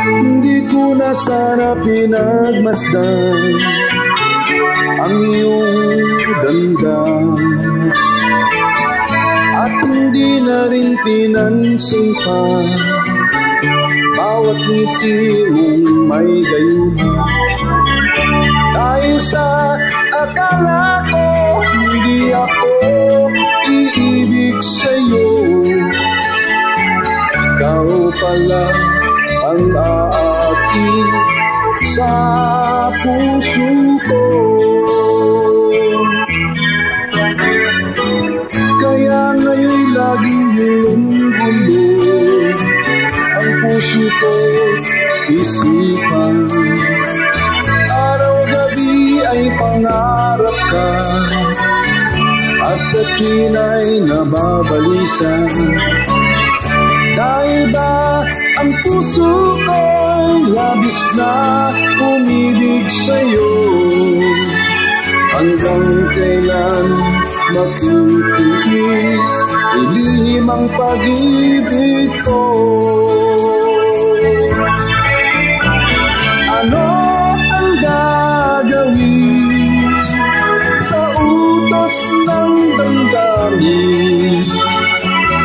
Hindi ko na sana pinagmasdan ang iyong ganda, at hindi na rin pinansin pa bawat ngiti mong may gayuma. Dahil sa akala ko hindi ako iibig sa'yo, ikaw pala ang aaking sa puso ko. Kaya ngayon'y laging gulong-gulo ang puso ko isipan. Araw-gabi ay pangarap ka, at sa tina'y nababalisan. Dahil ba ang puso ko'y labis na umibig sa'yo, hanggang kailan magtitiis ilihim ang pag-ibig ko. Ano ang gagawin sa utos ng damdamin?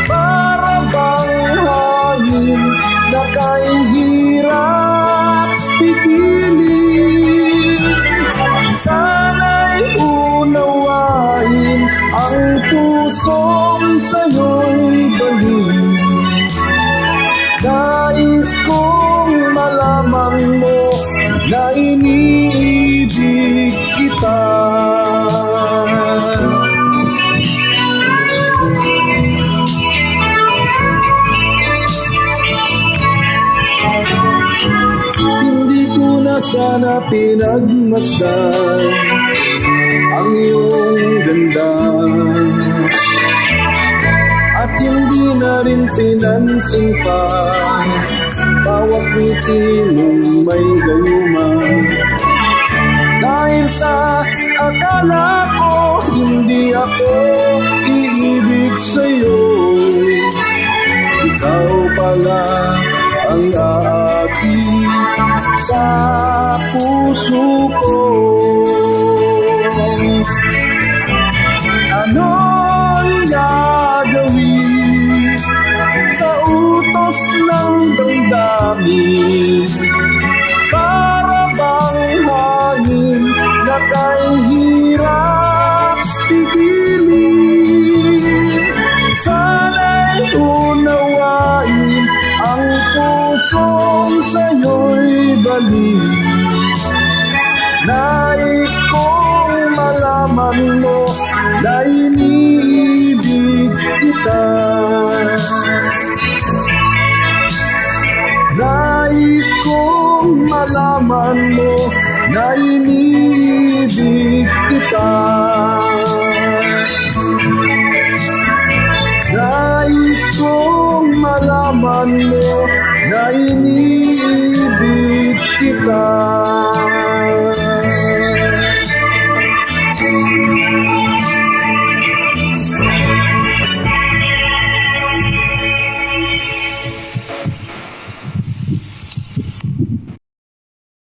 Para bang hangin na kahirap pigilin? Sana'y unawain ang pusong sa'yo'y balik. Nais kong malaman mo na iniibig kita. Hindi ko na sana pinagmasdan ang iyong ganda, at hindi na rin pinansin pa bawat ngiti mong may gayuma. Dahil sa akala ko hindi ako iibig sa'yo, ikaw pala ang aaking sa puso ko. Ano'y gagawin sa utos ng damdamin? Para bang hangin na kahirap pigilin? Sana'y unawain ang pusong sa'yo'y balik. Nais kong malaman mo na iniibig kita. Nais kong malaman mo na iniibig kita. Nais kong malaman mo na iniibig kita.